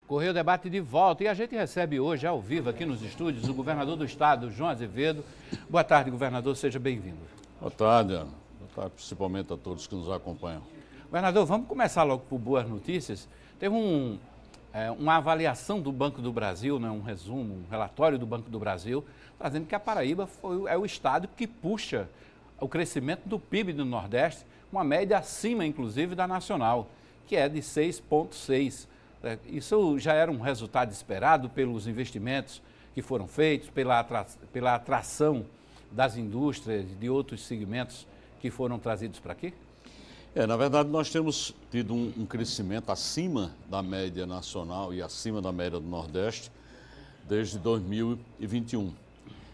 Correio Debate de volta e a gente recebe hoje, ao vivo, aqui nos estúdios, o governador do estado, João Azevedo. Boa tarde, governador, seja bem-vindo. Boa tarde, Ana. Boa tarde, principalmente a todos que nos acompanham. Governador, vamos começar logo por boas notícias. Teve uma avaliação do Banco do Brasil, né, um resumo, um relatório do Banco do Brasil, trazendo que a Paraíba é o estado que puxa o crescimento do PIB do Nordeste, uma média acima, inclusive, da nacional, que é de 6,6%. Isso já era um resultado esperado pelos investimentos que foram feitos, pela atração das indústrias e de outros segmentos que foram trazidos para aqui? Na verdade, nós temos tido um crescimento acima da média nacional e acima da média do Nordeste desde 2021.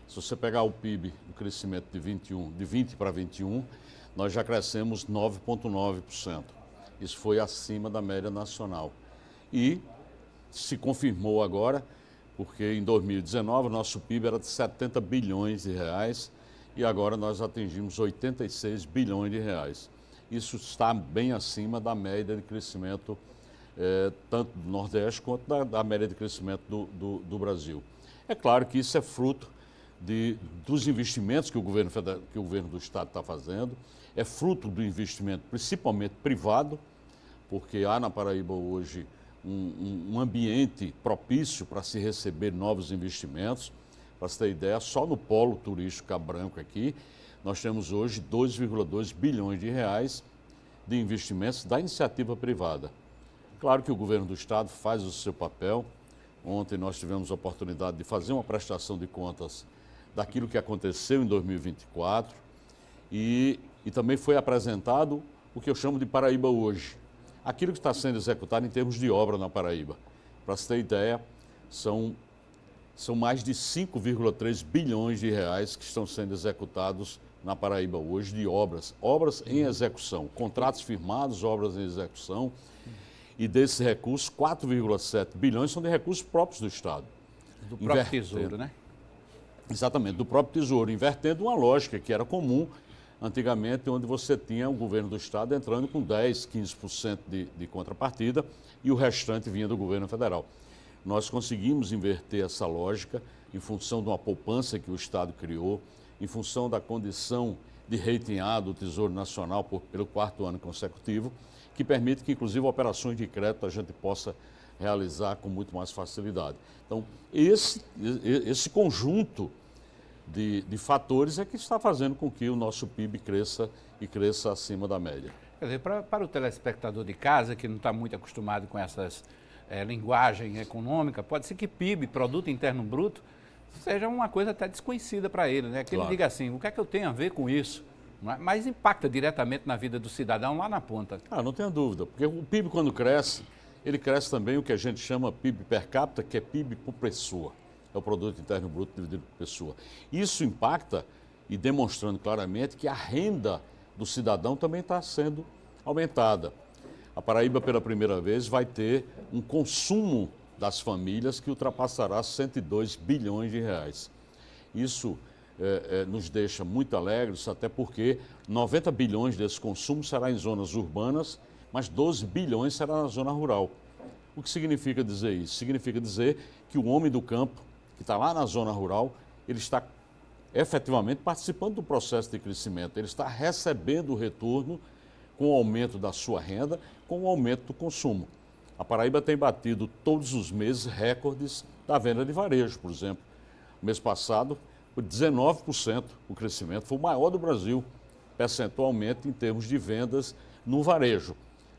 Se você pegar o PIB, o crescimento de 20 para 21, nós já crescemos 9,9%. Isso foi acima da média nacional. E se confirmou agora, porque em 2019 o nosso PIB era de 70 bilhões de reais e agora nós atingimos 86 bilhões de reais. Isso está bem acima da média de crescimento tanto do Nordeste quanto da média de crescimento do Brasil. É claro que isso é fruto dos investimentos que o governo do Estado está fazendo, é fruto do investimento principalmente privado, porque há na Paraíba hoje um ambiente propício para se receber novos investimentos. Para você ter ideia, só no polo turístico Cabo Branco aqui, nós temos hoje 2,2 bilhões de reais de investimentos da iniciativa privada. Claro que o governo do Estado faz o seu papel. Ontem nós tivemos a oportunidade de fazer uma prestação de contas daquilo que aconteceu em 2024 e também foi apresentado o que eu chamo de Paraíba hoje. Aquilo que está sendo executado em termos de obra na Paraíba. Para você ter ideia, são mais de 5,3 bilhões de reais que estão sendo executados na Paraíba hoje de obras em execução, contratos firmados, obras em execução, e desses recursos, 4,7 bilhões são de recursos próprios do Estado. Do próprio Tesouro, né? Exatamente, do próprio Tesouro, invertendo uma lógica que era comum antigamente, onde você tinha o governo do Estado entrando com 10%, 15% de contrapartida e o restante vinha do governo federal. Nós conseguimos inverter essa lógica em função de uma poupança que o Estado criou, em função da condição de rating A do Tesouro Nacional pelo 4º ano consecutivo, que permite que, inclusive, operações de crédito a gente possa realizar com muito mais facilidade. Então, esse conjunto de fatores é que está fazendo com que o nosso PIB cresça e cresça acima da média. Quer dizer, para o telespectador de casa, que não está muito acostumado com essas linguagem econômica, pode ser que PIB, Produto Interno Bruto, seja uma coisa até desconhecida para ele, né? Que claro. Ele diga assim, o que é que eu tenho a ver com isso? Mas impacta diretamente na vida do cidadão lá na ponta. Não tenha dúvida, porque o PIB quando cresce, ele cresce também o que a gente chama PIB per capita, que é PIB por pessoa. É o Produto Interno Bruto dividido por pessoa. Isso impacta e demonstrando claramente que a renda do cidadão também está sendo aumentada. A Paraíba, pela primeira vez, vai ter um consumo das famílias que ultrapassará 102 bilhões de reais. Isso nos deixa muito alegres, até porque 90 bilhões desse consumo será em zonas urbanas, mas 12 bilhões será na zona rural. O que significa dizer isso? Significa dizer que o homem do campo, que está lá na zona rural, ele está efetivamente participando do processo de crescimento, ele está recebendo o retorno com o aumento da sua renda, com o aumento do consumo. A Paraíba tem batido todos os meses recordes da venda de varejo, por exemplo. No mês passado, foi 19% o crescimento, foi o maior do Brasil, percentualmente em termos de vendas no varejo.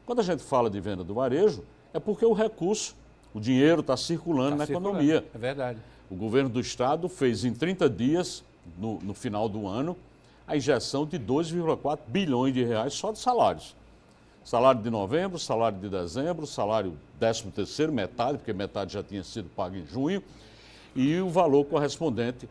Quando a gente fala de venda do varejo, é porque o recurso, o dinheiro está circulando na economia. É verdade. O governo do Estado fez em 30 dias, no final do ano, a injeção de 2,4 bilhões de reais só de salários. Salário de novembro, salário de dezembro, salário 13º, metade, porque metade já tinha sido pago em junho, e o valor correspondente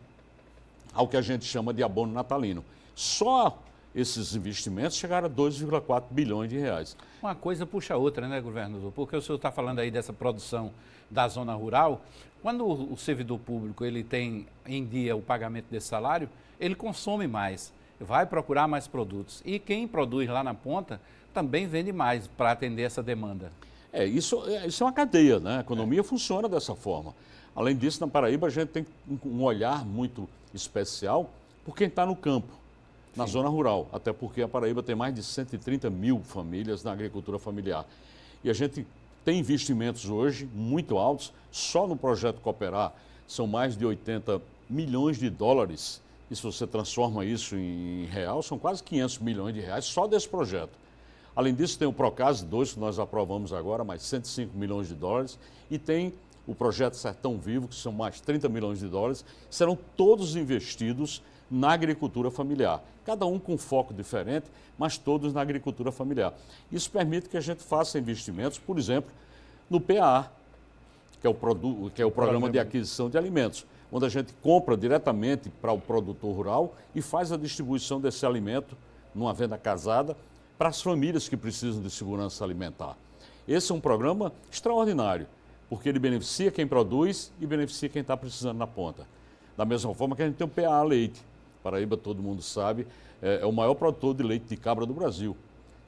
ao que a gente chama de abono natalino. Só esses investimentos chegaram a 2,4 bilhões de reais. Uma coisa puxa a outra, né, governador? Porque o senhor está falando aí dessa produção da zona rural. Quando o servidor público ele tem em dia o pagamento desse salário, ele consome mais, vai procurar mais produtos. E quem produz lá na ponta também vende mais para atender essa demanda. Isso é uma cadeia, né? A economia funciona dessa forma. Além disso, na Paraíba, a gente tem um olhar muito especial por quem está no campo, na zona rural. Até porque a Paraíba tem mais de 130 mil famílias na agricultura familiar. E a gente tem investimentos hoje muito altos. Só no projeto Cooperar são mais de 80 milhões de dólares. E se você transforma isso em real, são quase 500 milhões de reais só desse projeto. Além disso, tem o Procase 2, que nós aprovamos agora, mais 105 milhões de dólares. E tem o projeto Sertão Vivo, que são mais 30 milhões de dólares. Serão todos investidos na agricultura familiar. Cada um com foco diferente, mas todos na agricultura familiar. Isso permite que a gente faça investimentos, por exemplo, no PAA, que é o Programa de Aquisição de Alimentos, onde a gente compra diretamente para o produtor rural e faz a distribuição desse alimento numa venda casada para as famílias que precisam de segurança alimentar. Esse é um programa extraordinário, porque ele beneficia quem produz e beneficia quem está precisando na ponta. Da mesma forma que a gente tem o PAA Leite. Paraíba, todo mundo sabe, é o maior produtor de leite de cabra do Brasil.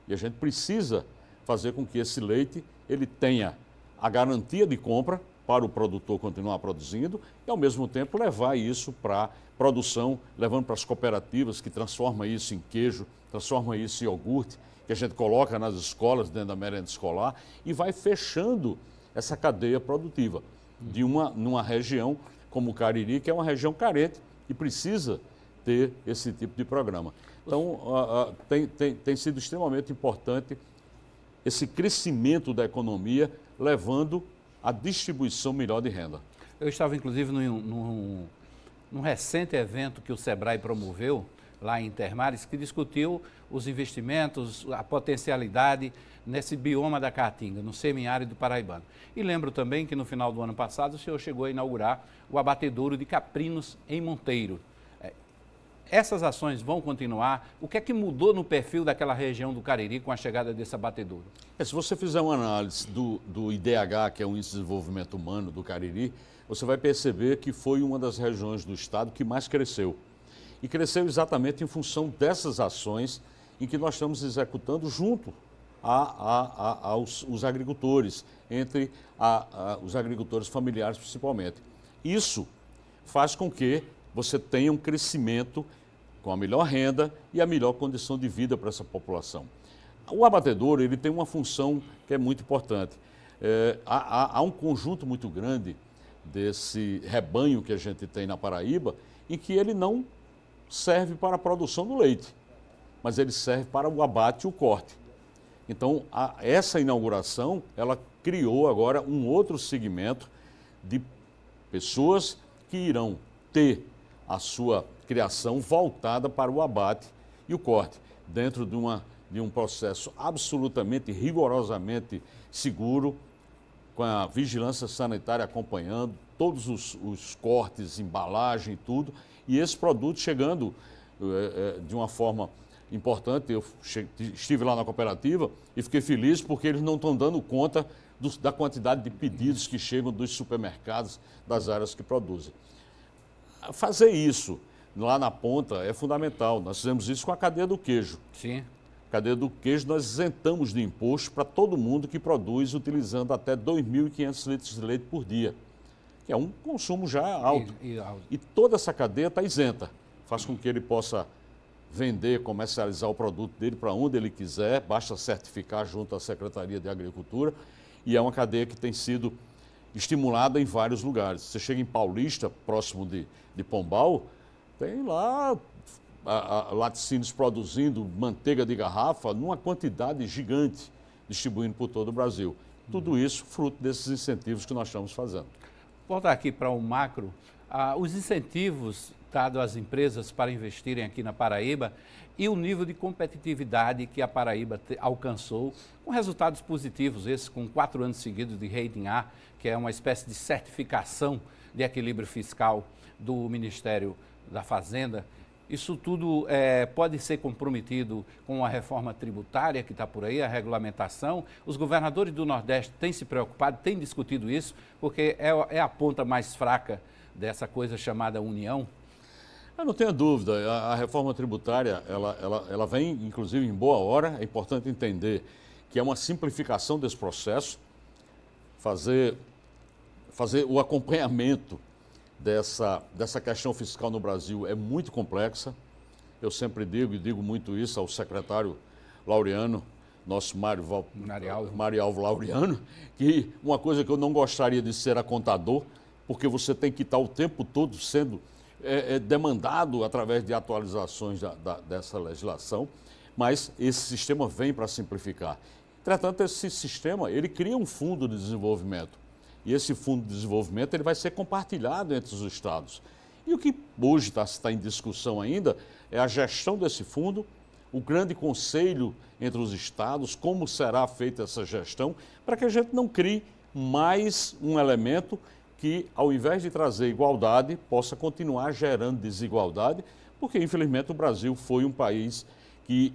E a gente precisa fazer com que esse leite ele tenha a garantia de compra para o produtor continuar produzindo e, ao mesmo tempo, levar isso para produção, levando para as cooperativas que transformam isso em queijo, transformam isso em iogurte, que a gente coloca nas escolas, dentro da merenda escolar, e vai fechando essa cadeia produtiva numa região como o Cariri, que é uma região carente e precisa ter esse tipo de programa. Então, tem sido extremamente importante esse crescimento da economia, levando a distribuição melhor de renda. Eu estava, inclusive, num recente evento que o SEBRAE promoveu, lá em Intermares, que discutiu os investimentos, a potencialidade nesse bioma da Caatinga, no semiárido paraibano. E lembro também que no final do ano passado o senhor chegou a inaugurar o abatedouro de caprinos em Monteiro. Essas ações vão continuar? O que é que mudou no perfil daquela região do Cariri com a chegada desse abatedouro? Se você fizer uma análise do IDH, que é o Índice de Desenvolvimento Humano do Cariri, você vai perceber que foi uma das regiões do estado que mais cresceu. E cresceu exatamente em função dessas ações em que nós estamos executando junto aos agricultores, entre os agricultores familiares principalmente. Isso faz com que você tenha um crescimento com a melhor renda e a melhor condição de vida para essa população. O abatedouro ele tem uma função que é muito importante. Há um conjunto muito grande desse rebanho que a gente tem na Paraíba em que ele não serve para a produção do leite, mas ele serve para o abate e o corte. Então, essa inauguração, ela criou agora um outro segmento de pessoas que irão ter a sua criação voltada para o abate e o corte, dentro de um processo absolutamente, rigorosamente seguro, com a vigilância sanitária acompanhando, todos os cortes, embalagem e tudo, e esse produto chegando de uma forma importante. Eu estive lá na cooperativa e fiquei feliz porque eles não estão dando conta da quantidade de pedidos que chegam dos supermercados, das áreas que produzem. Fazer isso lá na ponta é fundamental. Nós fizemos isso com a cadeia do queijo. Sim. Cadeia do queijo, nós isentamos de imposto para todo mundo que produz utilizando até 2.500 litros de leite por dia, que é um consumo já alto. E toda essa cadeia está isenta. Faz com que ele possa vender, comercializar o produto dele para onde ele quiser, basta certificar junto à Secretaria de Agricultura, e é uma cadeia que tem sido estimulada em vários lugares. Você chega em Paulista, próximo de Pombal, tem lá laticínios produzindo manteiga de garrafa numa quantidade gigante, distribuindo por todo o Brasil. Tudo isso fruto desses incentivos que nós estamos fazendo. Voltar aqui para o macro, os incentivos dados às empresas para investirem aqui na Paraíba e o nível de competitividade que a Paraíba alcançou, com resultados positivos, esses com 4 anos seguidos de rating A, que é uma espécie de certificação de equilíbrio fiscal do Ministério da Fazenda. Isso tudo pode ser comprometido com a reforma tributária que está por aí, a regulamentação. Os governadores do Nordeste têm se preocupado, têm discutido isso, porque é a ponta mais fraca dessa coisa chamada União. Eu não tenho dúvida, a reforma tributária, ela vem, inclusive, em boa hora. É importante entender que é uma simplificação desse processo. fazer o acompanhamento dessa questão fiscal no Brasil é muito complexa. Eu sempre digo, e digo muito isso ao secretário Laureano, nosso Marialvo Laureano, que uma coisa que eu não gostaria de ser a contador, porque você tem que estar o tempo todo sendo demandado através de atualizações dessa legislação, mas esse sistema vem para simplificar. Entretanto, esse sistema, ele cria um fundo de desenvolvimento. E esse fundo de desenvolvimento ele vai ser compartilhado entre os estados. E o que hoje está em discussão ainda é a gestão desse fundo, o grande conselho entre os estados, como será feita essa gestão, para que a gente não crie mais um elemento que, ao invés de trazer igualdade, possa continuar gerando desigualdade, porque, infelizmente, o Brasil foi um país que,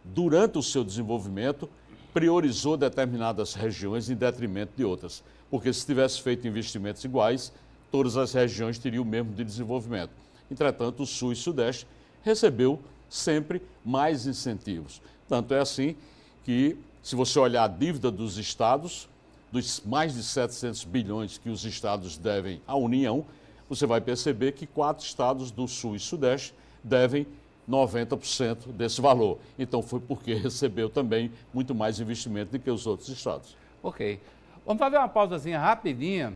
durante o seu desenvolvimento, priorizou determinadas regiões em detrimento de outras. Porque se tivesse feito investimentos iguais, todas as regiões teriam o mesmo de desenvolvimento. Entretanto, o Sul e Sudeste recebeu sempre mais incentivos. Tanto é assim que, se você olhar a dívida dos estados, dos mais de 700 bilhões que os estados devem à União, você vai perceber que 4 estados do Sul e Sudeste devem 90% desse valor. Então, foi porque recebeu também muito mais investimento do que os outros estados. Ok. Vamos fazer uma pausazinha rapidinha.